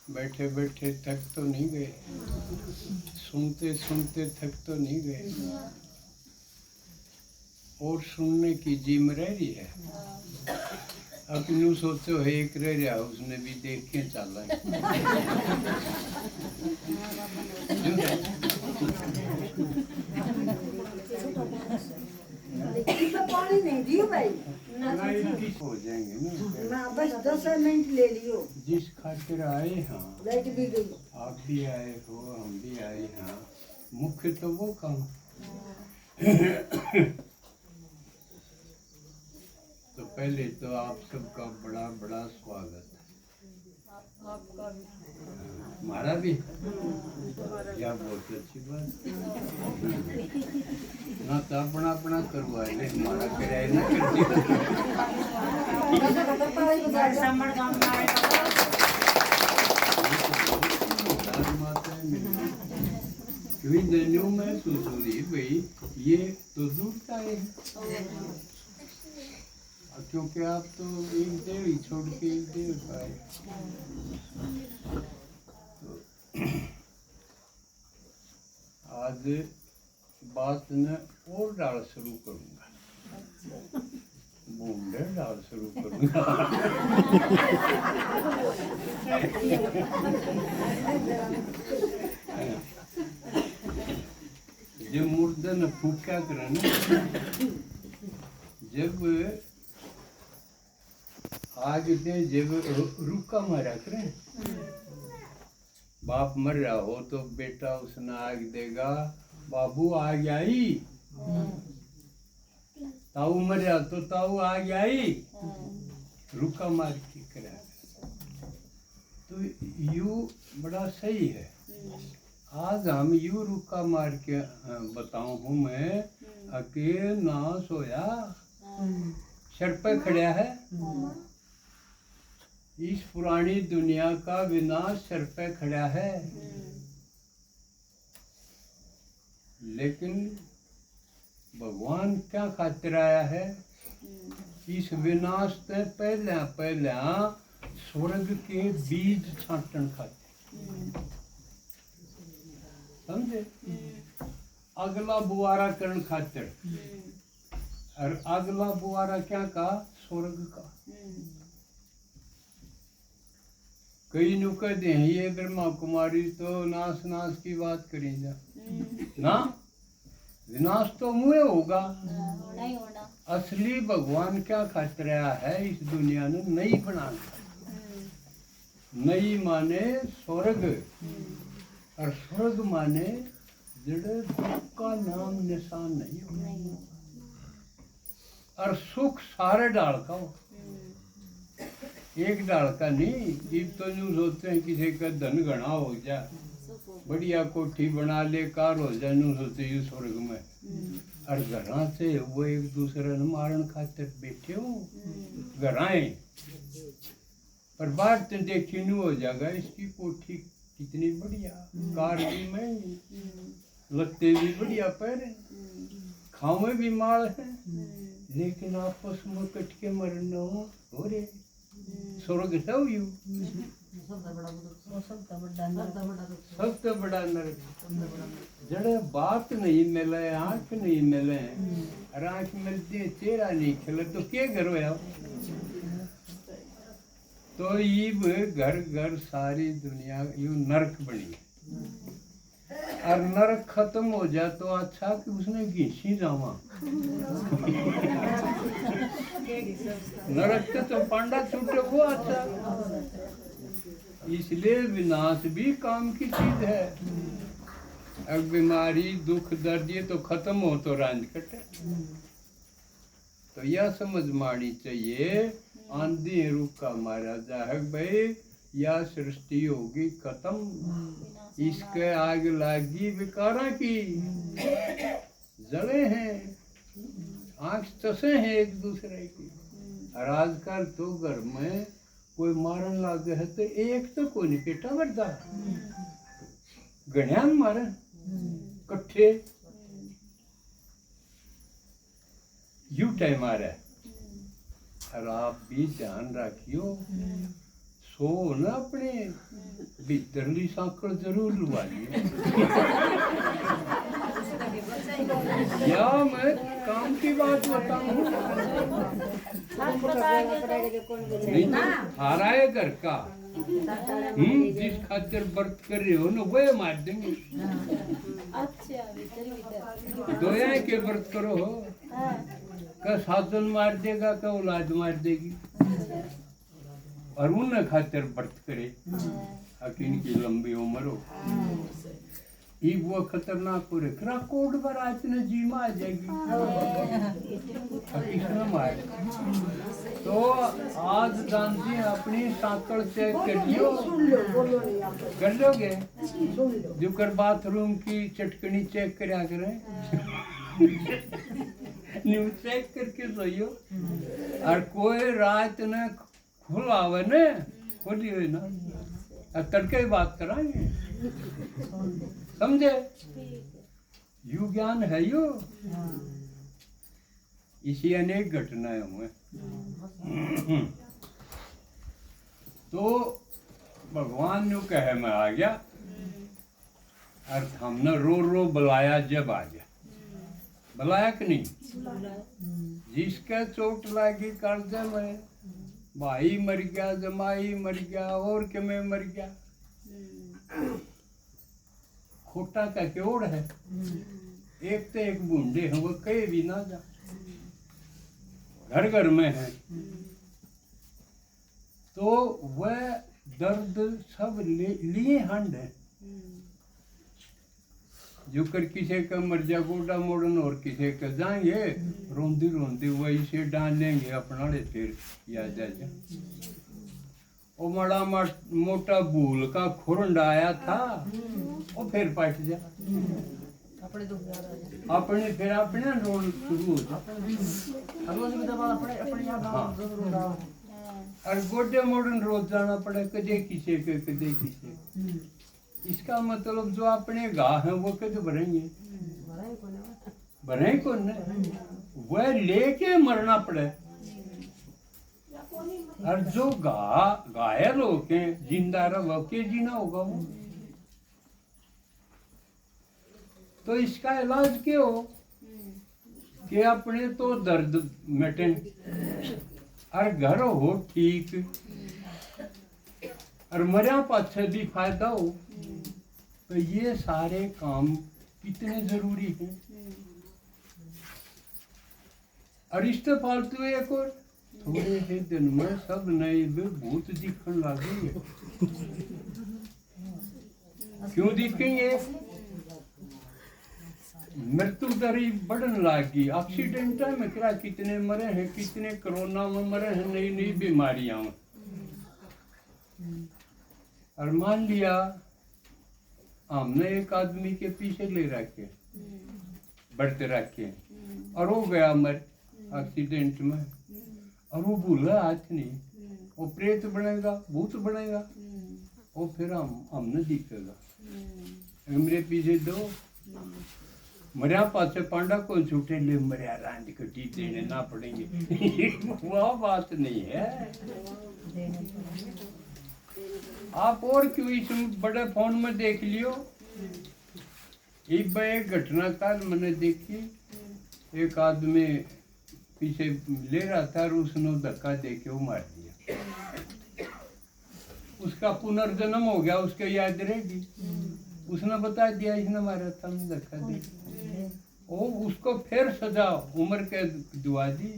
बैठे बैठे थक तो नहीं गए, सुनते सुनते थक तो नहीं गए, और सुनने की जिम रह रही है। अब यूं सोचो है एक रह रहा, उसने भी देख के चला पानी नहीं दियो भाई, हो जाएंगे ना बस 10 मिनट ले लियो। जिस खातिर आए, हाँ लाइट भी गई, आप भी आए हो, हम भी आए, हाँ मुख्य तो वो काम। तो पहले तो आप सबका बड़ा बड़ा स्वागत है, आपका भी, हमारा भी, या बहुत अच्छी बात ना, तो अपना अपना करवाए, हमारा किराया ना क्योंकि महसूस हो रही भाई ये तो दूसरा है, क्योंकि आप तो एक डेढ़ ही छोड़ के एक डेढ़ पाए। तो आज बात न और डाल शुरू करूंगा, बूंदे डाल शुरू करूंगा। जब मुर्दन फूका करे ना, जब आग दे, जब रुका मारा करें, बाप मर रहा हो तो बेटा उसने आग देगा, बाबू आग आई, ताऊ मर रहा तो ताऊ आग आई, रुका मार के करा। तो यू बड़ा सही है। आज हम यू रुका मार के बताऊं हूँ मैं, अके ना सोया सर पे खड़ा है, इस पुरानी दुनिया का विनाश सर पे खड़ा है, लेकिन भगवान क्या खातिर आया है, इस विनाश से पहले पहले स्वर्ग के बीज छांटन खातिर, समझे, अगला बुआरा करन खातिर। और अगला बुआरा क्या का, स्वर्ग का। कई नु कहते हैं ये ब्रह्मा कुमारी तो नाश नाश की बात करी जा ना, विनाश तो मुँह होगा, नहीं होना। असली भगवान क्या खातिर है, इस दुनिया ने नई बनाना। नई माने स्वर्ग, और स्वर्ग माने जड़े दुख का नाम निशान नहीं हो, और सुख सारे डाल का हो, एक डाल का नहीं। जीव तो यूँ सोचते हैं किसी का धन घना हो जाए, बढ़िया कोठी बना ले, कार हो जाए, यूँ सोचते यू स्वर्ग में, और घरा से वो एक दूसरे ने मारन खातिर बैठे हो घराए, पर बात तो देखी नहीं हो जाएगा, इसकी कोठी कितनी बढ़िया, कार भी महंगी, लगते भी बढ़िया पहरे, खावे भी माल है, लेकिन आपस में कट के मरना हो रे, स्वर्ग है यू, सबसे बड़ा नरक। जड़े बात नहीं मिले, आँख नहीं मिले, और आँख मिलती है चेहरा नहीं खिले, तो क्या करो यार। तो ये घर घर सारी दुनिया यू नरक बनी है, और नरक खत्म हो जाए तो अच्छा कि उसने घीसी जावा। नरक के तो पांडा छूटे वो अच्छा, इसलिए विनाश भी काम की चीज है। अब बीमारी दुख दर्द ये तो खत्म हो तो रांझ कटे, तो यह समझ मानी चाहिए, आंधी रुका मारा जाए भाई, यह सृष्टि होगी खत्म, इसके आग लागी विकारा की, जले हैं, आँख चसे हैं एक दूसरे की। और आजकल तो घर में कोई मारन लागे है तो एक तो कोई नहीं पेटा मरदा, गणियान मारन कट्ठे यू टाइम आ रहा है। और आप भी ध्यान रखियो, सो ना अपने भीतरली साकड़ जरूर लुवा लियो। या मैं काम की बात बताऊं, नहीं तो हारा है घर का, जिस खातिर व्रत कर रहे हो ना वह मार देंगे। अच्छा भीतर दोया के व्रत करो हो, का साधन मार देगा, का औलाद मार देगी, और उन खातिर व्रत करे अकिन की लंबी उम्र हो। ये वो खतरनाक हो रहा कोड पर आज ने जीमा आ जाएगी, किसने मार। तो आज जानती अपनी साकड़ चेक करियो, सुन लो, बोलो नहीं आप। कर लोगे सुन लो। जो कर बाथरूम की चटकनी चेक करा करें, न्यू चेक करके सोइयो। और कोई रात ने खुला हुआ ने खोली हुई ना, और तड़के ही बात कराएंगे, समझे। यू ज्ञान है यो, इसी अनेक घटनाएं हुए। तो भगवान ने कहे मैं आ गया, और हमने रो रो बुलाया जब आ गया, बुलाया कि नहीं। जिसका चोट लगी कर्जे में, भाई मर गया, जमाई मर गया, और के मैं मर गया, खोटा का क्योड़ है। एक तो एक बूंदे हैं, वो कहीं भी ना जा, घर घर में है। तो वह दर्द सब लिए हंड है, जो कर किसी का मर जा गोडा मोड़न, और किसी का जाएंगे रोंदी रोंदी वही से डालेंगे अपना ले, फिर याद आ जा। वो बड़ा मोटा भूल का खुरंड आया था, वो फिर पट जा अपने, फिर अपने रोन शुरू हो जा। हाँ। और गोडे मोड़न रोज जाना पड़े, कदे किसे के कदे किसे। इसका मतलब जो अपने गाह हैं वो कद भरेंगे, भरे कौन ने, वह लेके मरना पड़े। और जो घायल होके जिंदा रहो के जीना होगा वो। तो इसका इलाज क्या हो कि अपने तो दर्द मिटे, और घर हो ठीक, और मरिया पाछे भी फायदा हो। तो ये सारे काम कितने जरूरी हैं। और इससे फालतू एक और थोड़े से दिन में सब नए भूत दिखने लगे। क्यों दिखेंगे? मृत्यु दर बढ़ने लगी। एक्सीडेंट में क्या कितने मरे हैं, कितने कोरोना में मरे हैं, नई नई बीमारियां। और मान लिया हमने एक आदमी के पीछे ले रखे, बढ़ते रखे, और वो गया मर एक्सीडेंट में, और वो भूला हाथ नहीं, वो प्रेत बनेगा, भूत बनेगा, वो फिर हमने दिखेगा। मेरे पीछे दो मरिया पासे पांडा को छूटे ले मरिया रांड कटी देने ना पड़ेंगे। वह बात नहीं है। आप और क्यों इस बड़े फोन में देख लियो। एक घटना काल मैंने देखी, एक आदमी पीछे ले रहा था और उसने धक्का दे के वो मार दिया। उसका पुनर्जन्म हो गया, उसके याद रहेगी। उसने बता दिया इसने मारा था, धक्का दे। वो उसको फिर सजा उम्र कैद दुआ दी।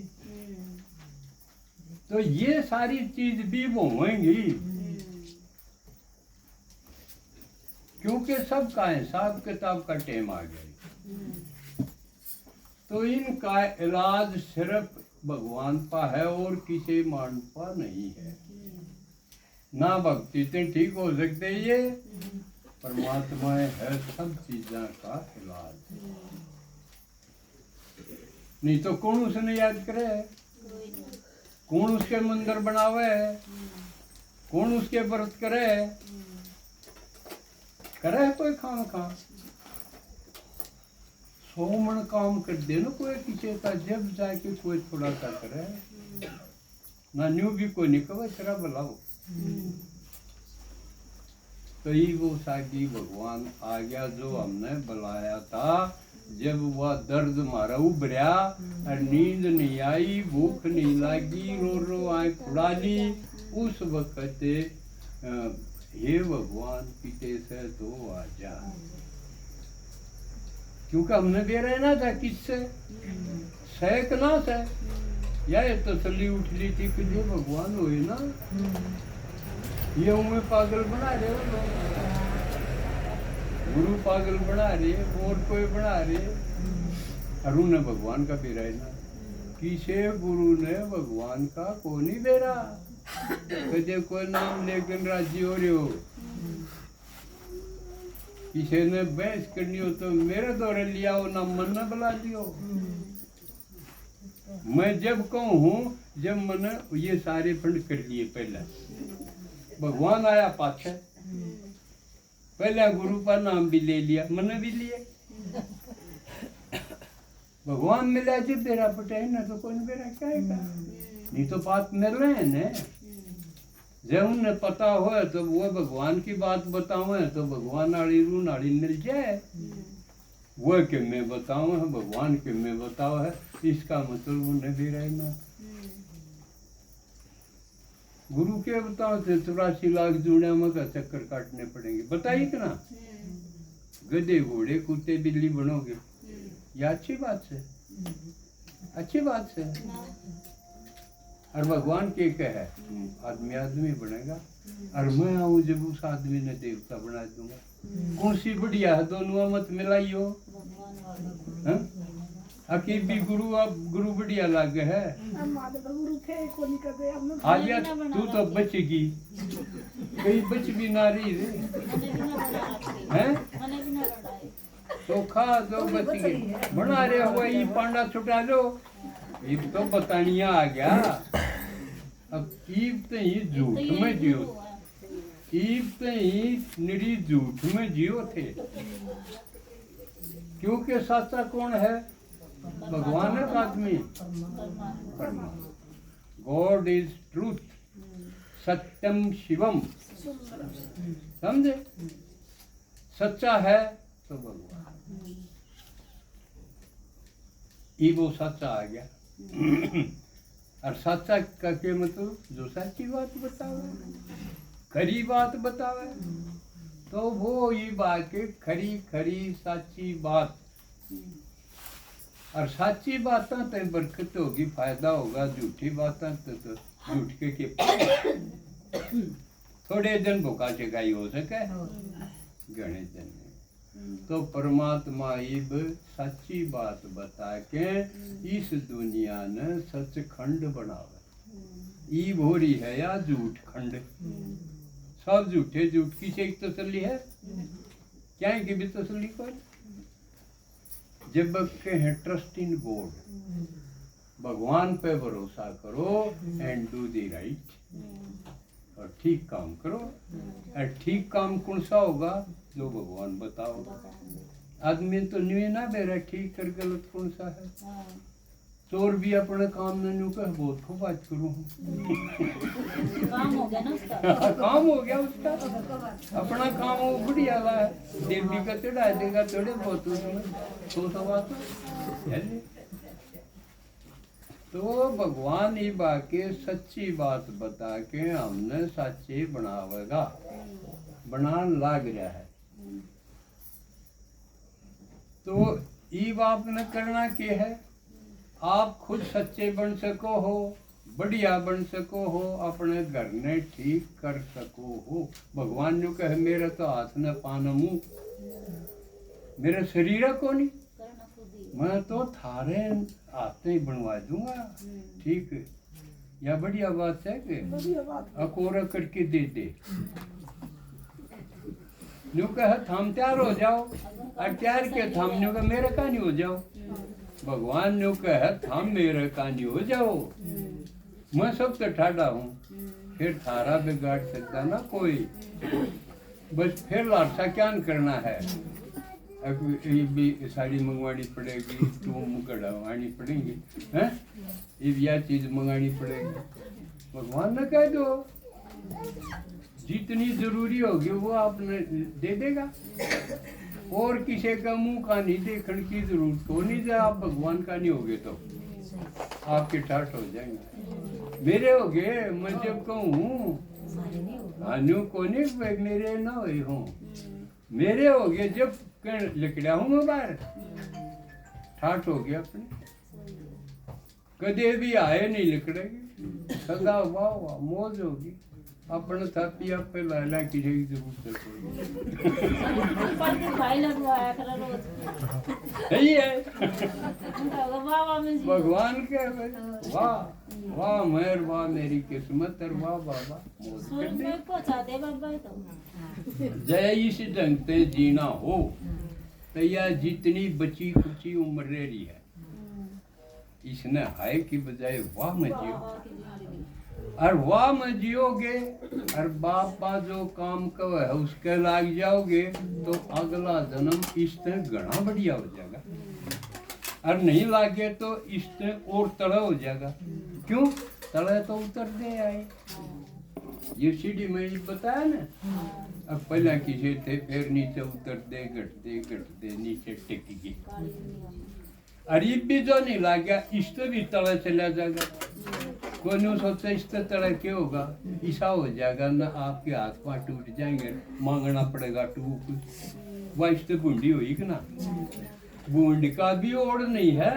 तो ये सारी चीज भी वो होंगी, क्योंकि सबका हिसाब किताब का टाइम आ गया। तो इनका इलाज सिर्फ भगवान का है और किसी मान का नहीं है। ना भक्ति से ठीक हो सकते, ये परमात्मा है सब चीजों का इलाज। नहीं तो कौन उसने याद करे, कौन उसके मंदिर बनावे, कौन उसके व्रत करे कोई खाम खा 100 मन काम कर दे ना कोई किसी का, जब जाके कोई थोड़ा सा करे। ना न्यू भी कोई नहीं कहो तेरा बुलाओ। तो ये वो सागी भगवान आ गया जो हमने बुलाया था। जब वह दर्द मारा उभरा और नींद नहीं आई, भूख नहीं लगी, रो रो आँख खुड़ा ली, उस वक्त हे भगवान पीछे से तो आ जा। क्योंकि हमने दे रहना था किससे, सहकना से, या तसली उठ ली थी कि ये भगवान हुए ना, ये उन्हें पागल बना रहे हो लोग, गुरु पागल बना रहे और कोई बना रहे। और उन्हें भगवान का भी रहना किसे गुरु ने भगवान का को नहीं दे रहा, कदे कोई नाम लेकिन राजी हो रहे हो। किसी ने बहस करनी हो तो मेरे दौरे लिया हो, ना मन ने बुला लियो। मैं जब कहूँ जब मैंने ये सारे फंड कर लिए, पहले भगवान आया पाछे, पहले गुरु का नाम भी ले लिया, मैंने भी लिए। भगवान मिला जब बेरा पटे ना तो कौन बेरा क्या है, नहीं तो बात मिल रहे हैं ना। जब उन्हें पता हो तो वो भगवान की बात बताओ तो भगवान आड़ी रू नाड़ी मिल जाए, वो कि मैं बताऊँ है भगवान के मैं बताओ है, इसका मतलब उन्हें भी रहना। गुरु के बताओ तो 84 लाख जुड़े में का चक्कर काटने पड़ेंगे, बताइए कि ना। गधे घोड़े कुत्ते बिल्ली बनोगे, ये अच्छी बात है, अच्छी बात है। और भगवान के है आदमी आदमी बनेगा, और मैं आऊँ जब उस आदमी ने देवता बना दूंगा। कौन सी बढ़िया है, दोनों मत मिलाइयो। अकीब भी गुरु, अब गुरु बढ़िया लागे है। आलिया तू तो बचेगी, कहीं बच भी ना रही रे, हैं तो खा दो बच गई। बना रहे हुआ ये पांडा छुटा दो, ये तो बतानिया आ गया। अब ईब तो ही झूठ में जियो, ईब तो ही निरी झूठ में जियो थे, क्योंकि सच्चा कौन है, भगवान है आदमी, परमात्मा। गॉड इज ट्रूथ, सत्यम शिवम, समझे। सच्चा है तो भगवान, ये वो सच्चा आ गया। और सच्चा का के मतलब जो सच्ची बात बतावे, खरी बात बतावे, तो वो ये बात के खरी खरी सच्ची बात। और सच्ची बातें तो बरकत होगी, फायदा होगा, झूठी बातें तो झूठ के थोड़े दिन भूखा चकाई हो सके, गणे दिन। तो परमात्मा इब सच्ची बात बता के इस दुनिया ने सचखंड बनावे। ईब हो रही है या झूठ खंड, सब झूठे, झूठ की से एक तसल्ली है, क्या की भी तसल्ली कर। जब के हैं ट्रस्ट इन गॉड, भगवान पे भरोसा करो एंड डू द राइट, और ठीक काम करो। और ठीक काम कौन सा होगा, जो भगवान बताओ। आदमी तो नहीं ना बेरा ठीक कर गलत कौन सा है। चोर भी अपने काम में न्यू कर बहुत खूब बात करूँ, काम हो गया ना उसका, काम हो गया उसका, अपना काम वो बढ़िया ला है, देवी का चढ़ा देगा थोड़े बहुत उसमें तो बात है। तो भगवान ही बाके सच्ची बात बता के हमने सच्चे बनावेगा, बना लाग रहा है। तो ये बात ने करना के है, आप खुद सच्चे बन सको हो, बढ़िया बन सको हो, अपने घर ने ठीक कर सको हो। भगवान जो कहे मेरे तो हाथ न पान मुंह, मेरे शरीर को नहीं, मैं तो थारे हाथ ही बनवा दूंगा, ठीक है। या बढ़िया बात है कि अकोरा करके दे दे, न्यू कह थाम तैयार हो जाओ, और तैयार के थाम न्यू कह मेरे का नहीं हो जाओ। भगवान न्यू कह थाम मेरे का नहीं हो जाओ, मैं सबसे ठाडा हूँ, फिर थारा बिगाड़ सकता ना कोई। बस फिर लालसा क्या करना है, अब ये भी साड़ी मंगवानी पड़ेगी, टूम गढ़वानी पड़ेगी, हैं ये यह चीज़ मंगानी पड़ेगी, भगवान ने कह दो, जितनी जरूरी होगी वो आपने दे देगा। और किसी का मुंह का नहीं देखने की जरूरत हो नहीं, जब आप भगवान का नहीं होगे तो आपके ठाठ हो जाएंगे। मेरे हो गए, मैं जब कहूँ न्यू को नहीं मेरे ना हो, मेरे हो गए जब लिखड़ा हूँ मैं बाहर, ठाठ हो गया अपने, कदे भी आए नहीं लिखड़ेगी, सदा वाह वाह मौज होगी, अपने साथी आप पे लाला किसी की जरूरत पर भाई लगवाया कर रोज सही है। वाह वाह में जी भगवान के वाह वाह मेहर वाह मेरी किस्मत और वाह बाबा मौज कर स्वर्ग दे। में पहुंचा दे बाबा तो जय इस ढंग से जीना हो तो यह जितनी बची कुची उम्र रही है, इसने हाय की बजाय वाह में जियो, और वाह में जियोगे और बापा जो काम कव है उसके लाग जाओगे तो अगला जन्म इससे घना बढ़िया हो जाएगा, और नहीं लागे तो इससे और तड़ा हो जाएगा। क्यों तड़े तो उतर दे आए, ये सीढ़ी में ये बताया ना, अब पहले किसी थे फिर नीचे उतरते घटते नीचे टिकेगी, अरीब भी जो नहीं लग गया इससे भी तले चला जाएगा। कोई नहीं सोचता इससे तले क्या होगा, ऐसा हो जाएगा ना आपके हाथ पांव टूट जाएंगे, मांगना पड़ेगा टूक, वह इससे बूंदी हुई कि ना, बूंद का भी ओढ़ नहीं है।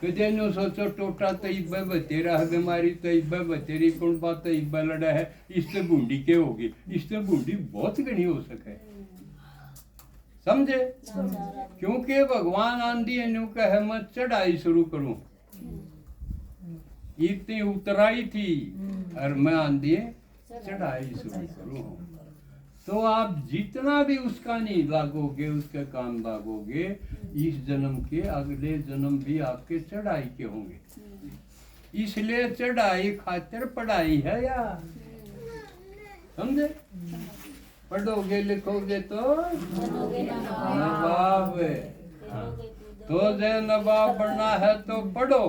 कदे नो सोचो टोटा तई बतेरा है बीमारी तई बतेरी कौन बात तई लड़ा है, इससे बूंदी के होगी, इससे बूंदी बहुत घनी हो सके, समझे। क्योंकि भगवान आंधी न्यू कहे मैं चढ़ाई शुरू करूं, इतनी उतराई थी और मैं आंधी चढ़ाई शुरू करूं, तो आप जितना भी उसका नहीं लागोगे, उसके काम लागोगे, इस जन्म के अगले जन्म भी आपके चढ़ाई के होंगे। इसलिए चढ़ाई खातिर पढ़ाई है यार, समझे। पढ़ोगे लिखोगे तो नवाब, तो जो नवाब बनना है तो पढ़ो,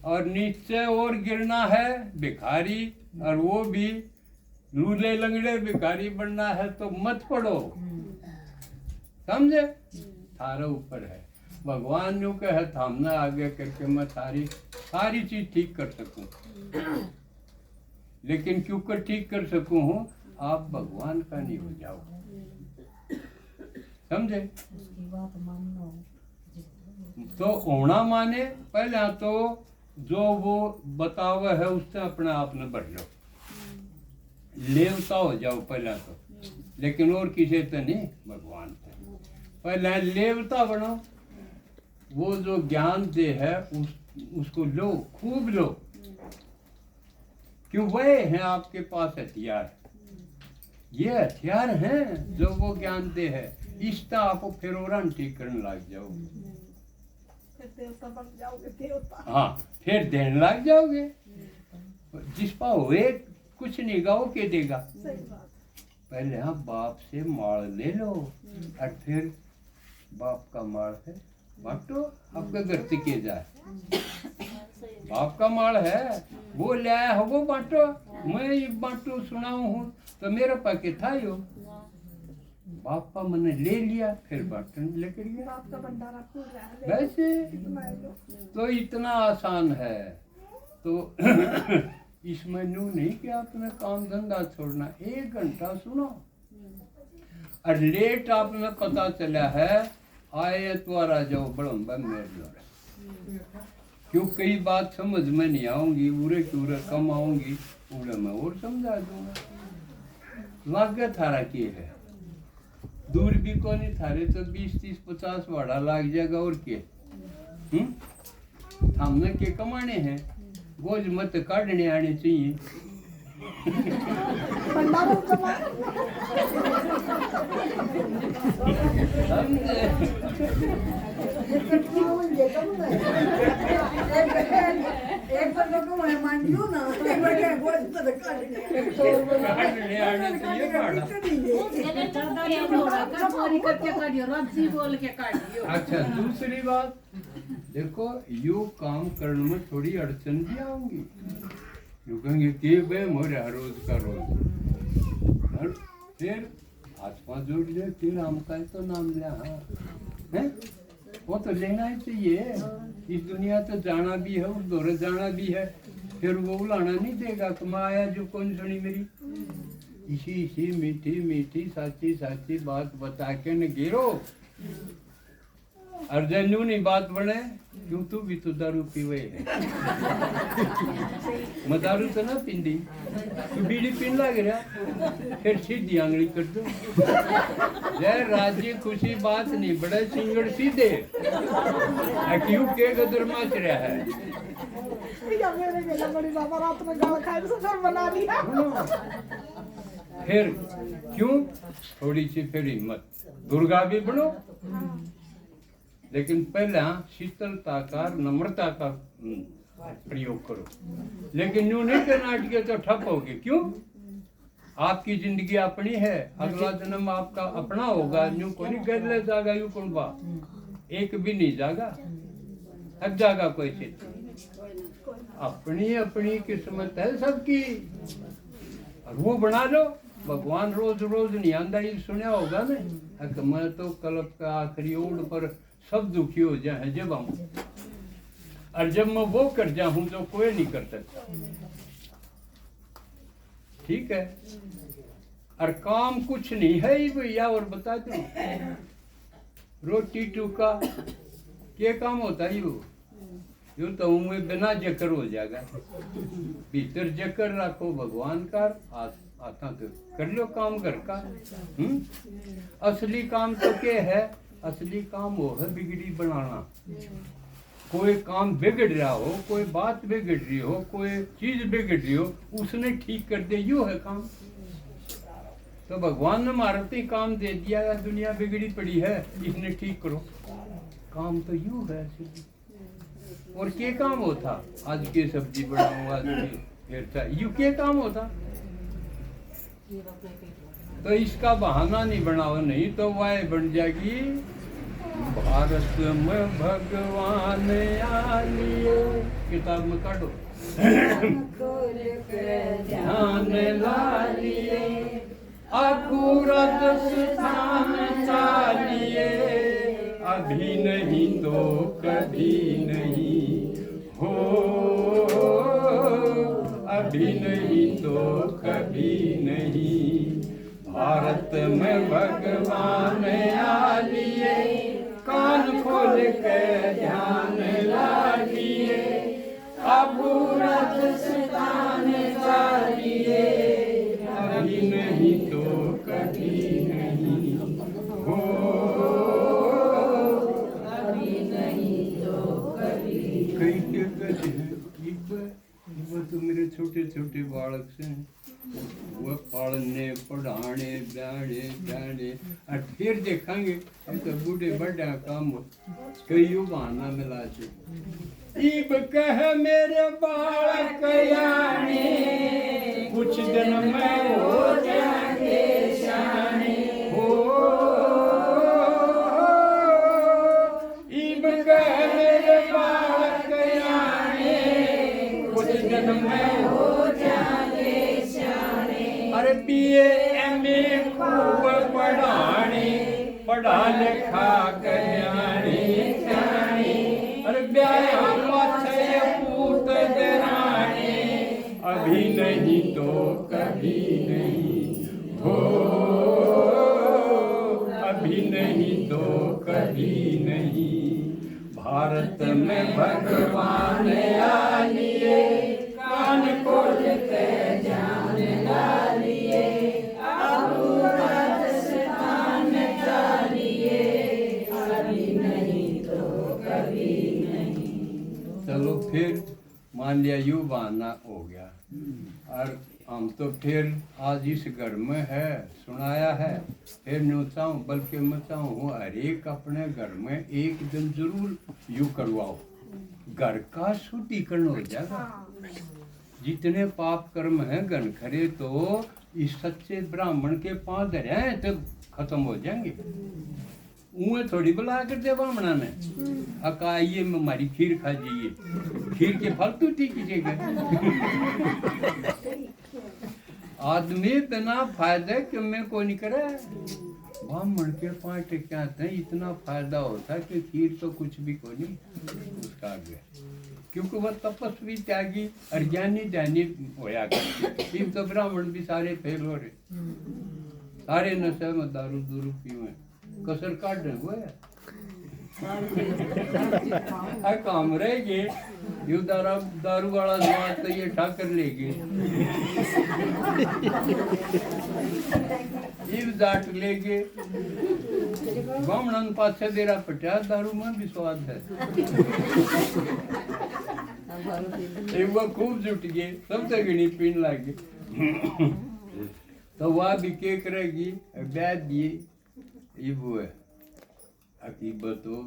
और नीचे और गिरना है भिखारी, और वो भी लूले लंगड़े भिखारी बनना है तो मत पढ़ो, समझे। थारा ऊपर है, भगवान जो कहे थामना आगे करके मैं सारी चीज ठीक कर सकूं, लेकिन क्यों कर ठीक कर सकूं हूं, आप भगवान का नहीं हो जाओ, समझे। तो होना माने पहले तो जो वो बतावा है उससे अपने आप में बढ़ लो, लेवता हो जाओ पहले तो, लेकिन और किसी से नहीं, भगवान से पहले लेवता बनो। वो जो ज्ञान दे है उसको लो, खूब लो, क्यों वह है आपके पास हथियार, ये हथियार हैं जो वो ज्ञान दे है, इसका आपको फिर और ठीक करने लग जाओ, हाँ फिर देने लग जाओगे। जिस पा हुए कुछ नहीं गाओ के देगा, पहले हाँ बाप से माल ले लो, और फिर बाप का माल है बांटो, आपका घर से के जाए, बाप का माल है वो ले आया हो वो बांटो, मैं ये बांटू सुनाऊ हूँ तो मेरा पाके था यो, बाप का मैंने ले लिया फिर बांटने लेकर गया, आपका भंडारा खुल रहा है वैसे तो इतना आसान है। तो इसमें न्यू नहीं कि आपने काम धंधा छोड़ना, 1 घंटा सुनो, और लेट आपने पता चला है आए तो आ जाओ बड़म्बा मेरे द्वारा, क्यों कई बात समझ में नहीं आऊंगी, उरे की उरे कम आऊंगी, उड़े मैं और समझा दूंगा, लागे थारा की है, दूर भी को नहीं थारे तो 20, 30, 50 वाड़ा लाग जाएगा, और के हमने के कमाने हैं, गोज मत काटने आने चाहिए। भंडारा कमा एक बार लोगों में मान लियो ना, एक बार क्या गोद तो काटने आने चाहिए वाड़ा। अच्छा दूसरी बात देखो, यो काम करने में थोड़ी अड़चन भी आऊंगी, रुकेंगे के बे मोरे हर रोज का रोज और फिर हाथ पाँव जोड़ ले फिर हम का तो नाम लिया हाँ हैं वो तो लेना ही चाहिए इस दुनिया तो जाना भी है और दौरे जाना भी है फिर वो बुलाना नहीं देगा कमाया जो कौन सुनी मेरी इसी इसी मीठी मीठी साची साची बात बता के न गिरो अर्जन नहीं बात बने क्यों तू भी तो दारू पीवे है मैं दारू तो ना पींदी तू बीड़ी पीन लग रहा फिर सीधी आंगली कर दो जय राज्य खुशी बात नहीं बड़े सिंगड़ सीधे क्यों के गदर मच रहा है या मेरे के बड़ी बाबा रात में गाल खाए तो सर बना दिया फिर क्यों थोड़ी सी फिर हिम्मत दुर्गा भी बनो लेकिन पहला शीतलता का नम्रता का प्रयोग करो लेकिन यूं नहीं करना अटके तो ठप होगे क्यों आपकी जिंदगी अपनी है अगला जन्म आपका अपना होगा यूं कोई नहीं कर ले जाएगा यूं कौन बा एक भी नहीं जाएगा अब जाएगा कोई चित अपनी अपनी किस्मत है सबकी और वो बना लो भगवान रोज रोज नहीं आंदा ये सुना होगा ना मैं तो कल्प का आखिरी ओर पर सब दुखी हो जाए जब हम और जब मैं वो कर जाऊं तो कोई नहीं कर सकता ठीक है और काम कुछ नहीं है ही भैया और बता दो रोटी टूका क्या काम होता है यूं तो मुंह बिना जकर हो जाएगा भीतर जकर रखो भगवान का आता तो कर लो काम घर का असली काम तो क्या है असली काम वो है बिगड़ी बनाना कोई काम बिगड़ रहा हो कोई बात बिगड़ रही हो कोई चीज बिगड़ रही हो उसने ठीक कर दे यू है काम तो भगवान ने मारते काम दे दिया या दुनिया बिगड़ी पड़ी है इसने ठीक करो काम तो यू है और क्या काम होता आज की सब्जी बनाऊं आज की यू क्या काम होता तो इसका बहाना नहीं बनाओ नहीं तो वाय बन जाएगी भारत में भगवान आलिए किताब में काटो ध्यान लालिए अपूरत स्थान चालिए अभी नहीं तो कभी नहीं हो अभी नहीं तो कभी नहीं भारत में भगवान आलिए कान खोल के ध्यान लालिए अपूरत स्थान चालिए अभी नहीं तो कभी नहीं हो अभी नहीं तो कभी कई जगह है वो तो मेरे छोटे छोटे बालक से वो पढ़ने पढ़ाने ब्याने ब्याने और फिर देखेंगे हम तो बूढ़े बड़ा काम हो कई बहाना मिला से इब कह मेरे बालक याने कुछ दिन में हो जाएंगे शाने हो इब कह मेरे बालक याने कुछ दिन में हो जाएंगे शाने अरे बीए एमए खूब पढ़ाने पढ़ा लिखा कल्याणी जाने अरे ब्याह पाछे पूत दराने अभी नहीं तो कभी नहीं हो अभी नहीं तो कभी नहीं भारत में भगवान आलिए कान खोल के जान लालिए अपूरत स्थान चालिए अभी नहीं तो कभी नहीं चलो फिर मान लिया यू बहाना हो गया और हम तो फिर आज इस घर में है सुनाया है फिर नहीं चाहूँ बल्कि मैं चाहूँ हर एक अपने घर में एक दिन जरूर यू करवाओ घर का शुद्धिकरण हो जाएगा जितने पाप कर्म हैं घन खरे तो इस सच्चे ब्राह्मण के पांव धरे हैं तो खत्म हो जाएंगे उन्हें थोड़ी बुला कर दे बामना ने अका आइए में हमारी खीर खा जाइए खीर के फालतू ठीक कीजिएगा आदमी बिना फायदे क्यों में को नहीं करे ब्राह्मण के 5 क्या थे इतना फायदा होता कि खीर तो कुछ भी को नहीं उसका आगे क्योंकि वह तपस्वी त्यागी और ज्ञानी ध्यानी होया करते इन तो ब्राह्मण भी सारे फेल हो रहे सारे नशे में दारू दूरू पीवे कसर काट रहे हुए काम रह गए यू दारू वाला समाज तो ये ठाकर ले गए जाट ले गए ब्राह्मण पास देरा पटिया दारू में भी स्वाद है वो खूब जुट गए सब तक गणी पीन लगे तो वह भी के करेगी ब्याज दिए ये वो है हकीकत हो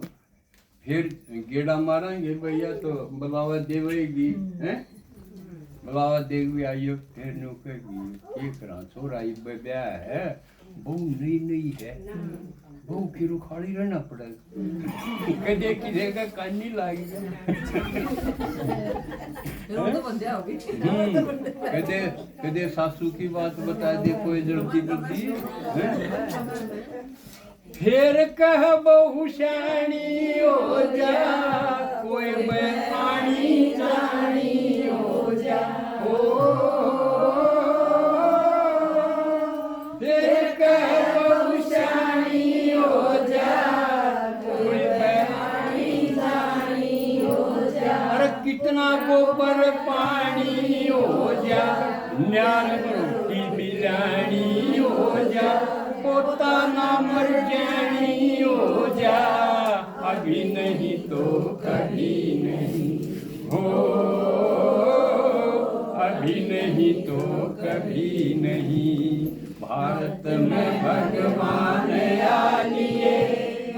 फिर गेड़ा मारेंगे भैया तो बुलावा देवेगी हैं बुलावा देवी आइयो फिर नौकरी ये करा छोरा ये ब्याह है बहु नहीं है बहु की रुखाड़ी रहना पड़ेगा कदे किसी का कान नहीं लागेगा कदे कदे सासू की बात बता दे कोई जल्दी बुद्धि फिर कह बहु शानी हो जा कोई पानी जानी हो जा फिर कह बहु शानी हो जा कोई पानी जानी हो जा अरे कितना गोबर पानी हो जा न्यार रोटी बिलानी हो जा पोता ना मर जानी हो जा अभी नहीं तो कभी नहीं हो अभी नहीं तो कभी नहीं भारत में भगवान आलिए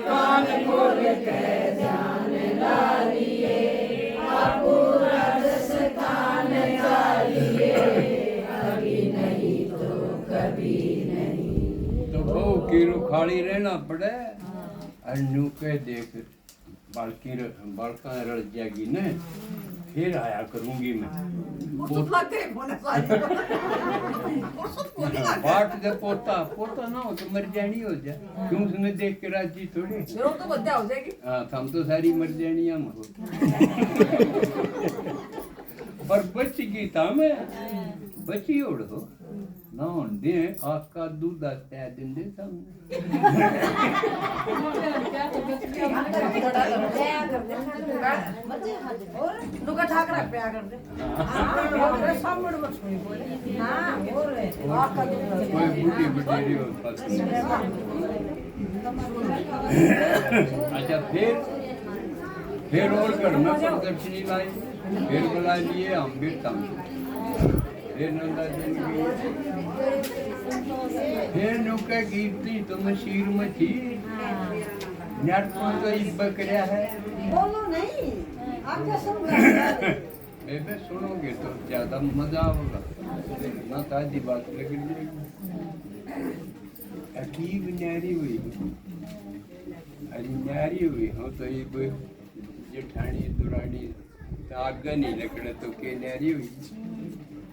कान खोल के जान लालिए आपको राजस्थान जालिए अभी नहीं तो कभी बहु की रुखाड़ी रहना पड़े और नू के देख बालका रल जाएगी ने फिर आया करूंगी मैं बाट दे पोता पोता ना हो तो मर जानी हो जाए क्यों उसने देख के राजी थोड़ी तो बद्दा हो जाएगी हाँ हम तो सारी मर जानी हम हो पर बच गई था मैं बची उड़ हो ना दे आपका दूध आता है दिन दे सामने नुका ठाकरा पे आ कर दे हां सामने मत छोड़ी बोले हां और आपका दूध कोई बूटी बटेरी हो अच्छा फिर और घर में प्रदर्शनी लाई फिर बुला लिए हम भी तम फिर नंदा फिर नुका कीर्ति तुम शीर में थी नाटकों तो बकरिया है बोलो नहीं आप क्या सुन रहे बेबे सुनोगे तो ज्यादा मजा होगा ना ताजी बात लग जाएगी अकीब न्यारी हुई अरे न्यारी हुई हो तो ये जेठानी दुरानी आग नहीं लकड़े तो के न्यारी हुई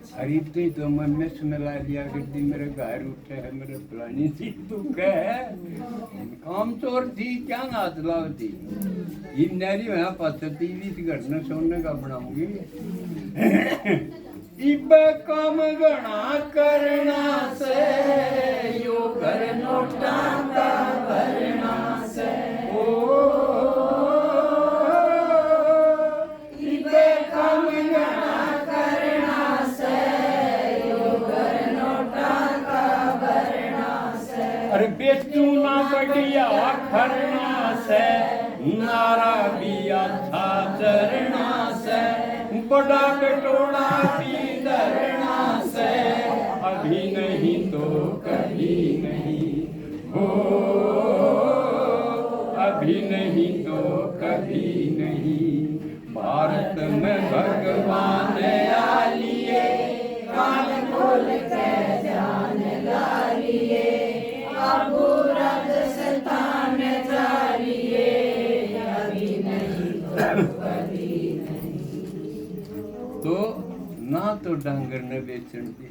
खरीदते तो मैं मिस मिला लिया गड्डी मेरे घर उठे है मेरे फलानी थी तू है काम चोर थी क्या नाच लाव थी ये नारी वहाँ पास 20 घर न सोने का बनाऊंगी इब काम गणा करना से यो कर नोटा का भरना से ओ इब काम गणा अरे बेचू ना बढ़िया खरना से नारा भी अच्छा चरना से बड़ा कटोरा भी धरना से अभी नहीं तो कभी नहीं हो अभी नहीं तो कभी नहीं भारत में भगवान आलिए कान खोल के जान लालिए आपको राजस्थान जा ना तो डांगर ने बेचन दे,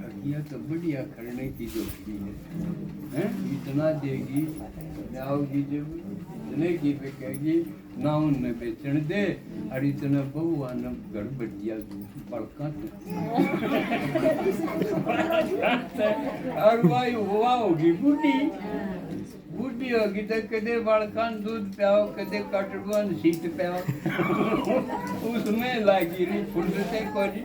अगिया तो बढ़िया करने की जोखी है, इतना देगी जाओगी जब इतने की पे कहेगी ना उनने बेचन दे, और इतना बहुआ न घर बढ़िया बड़का और भाई हुआ होगी बूढ़ी बूढ़ी होगी तो कदे बड़कान दूध पियाओ कदे कटरुआन सीट पियाओ उसमें लागी रही फुर्सते कोरी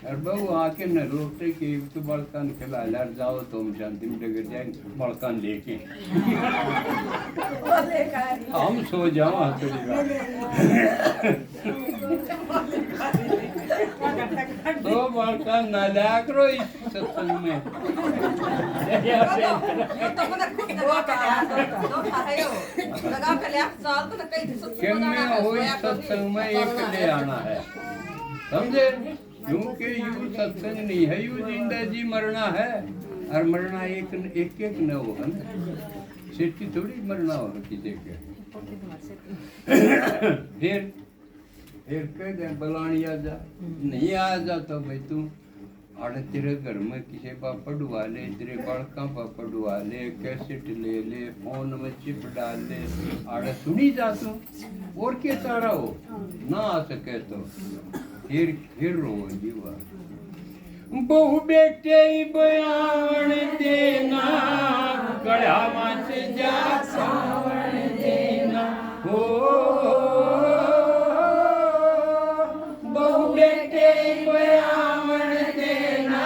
और बहु आके न रोकते कि तो बड़कान खिला यार जाओ तुम शांति में डगर जाएंगे बड़कान लेके हम सो जाओ हथड़ी तो बड़कान नालायक रो इस सत्संग में में हो इस सत्संग में एक ले आना है समझे क्योंकि यू सत्संग नहीं है यू जिंदा जी मरना है और मरना एक एक एक न हो सेठी थोड़ी मरना हो किसी के फिर कह दे बलानी आ जा नहीं आ जा तो भाई तू आड़े तेरे घर में किसी पापा डुआ ले तेरे बड़का पापा डुआ ले कैसेट ले ले फोन में चिप डाल ले आड़े सुनी जा तू और के तारा हो ना आ सके तो फिर रो जीवा बहु बेटे बयान देना गड़ा मच जा सावण देना हो बहु बेटे बयान देना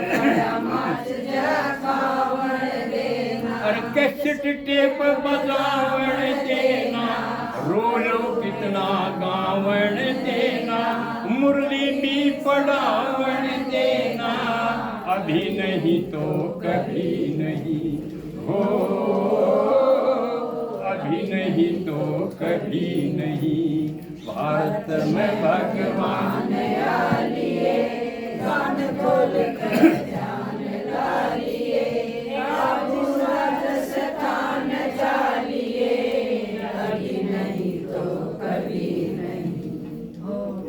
गड़ा मच जा सावण देना और कैसेट टेप बजावण देना रोलो कितना गावण देना मुरली भी पढ़ावण देना अभी नहीं तो कभी नहीं हो अभी नहीं तो कभी नहीं भारत में भगवान आलिए कान खोल कर ध्यान डालिए बाबू राजस्थान जालिए अभी नहीं तो कभी नहीं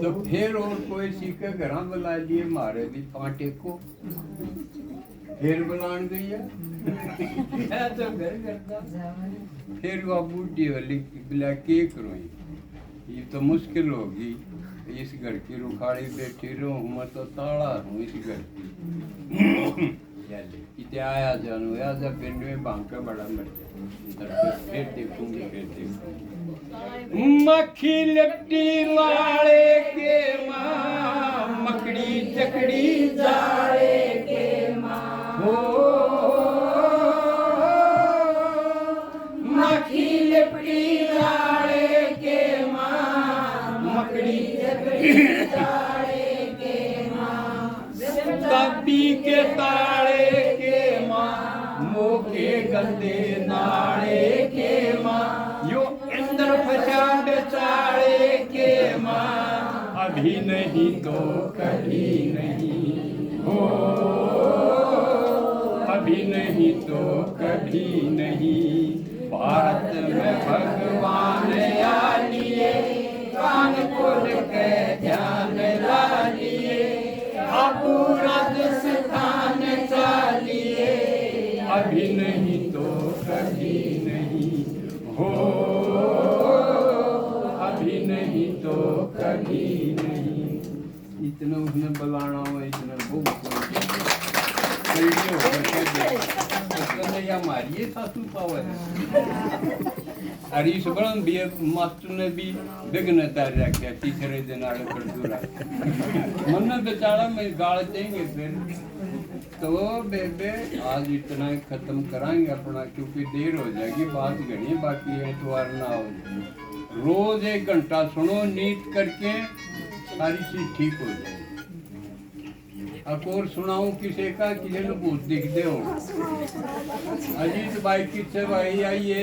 तो फिर और कोई सीखे घर बुला लिए मारे भी पांटे को फिर बुलान गई है तो घर करता फिर वो बूढ़ी वाली बिला के करोई ये तो मुश्किल होगी इस घर की रुखाड़ी बैठी रहूं मैं तो ताड़ा हूँ इस घर की इतने आया जानू या जब पिंड में भांग का बड़ा मर जाए फिर देखूंगी मक्खी लपटी लाड़े के माँ मकड़ी चकड़ी जाड़े के माँ हो मक्खी लपटी लाड़े के माँ मकड़ी चकड़ी जाड़े के माँ तबी के ताड़े के माँ मोके गंदे नाड़े के माँ यो इंद्र फसा बेचारे के माँ अभी नहीं तो कभी नहीं हो अभी नहीं तो कभी नहीं भारत में भगवान आलिए कान खोल के ध्यान लालिए अब राजस्थान चालिए अभी नहीं तो कभी नहीं हो अभी नहीं तो कभी नहीं इतना उसने बुलाना हो इतना बहुत हमारी सासू पावर अरे इस बड़ा भी मास्टर ने भी विघ्न तार रखा तीसरे दिन आड़े पर दूरा मन बेचारा में गाल देंगे फिर तो बेबे आज इतना ही खत्म कराएंगे अपना क्योंकि देर हो जाएगी बात घनी बाकी है इतवार ना हो रोज 1 घंटा सुनो नीट करके सारी चीज ठीक हो जाएगी अब और सुनाऊं किसी का किसी ने भूत दिखते हो अजीत भाई किससे भाई आइए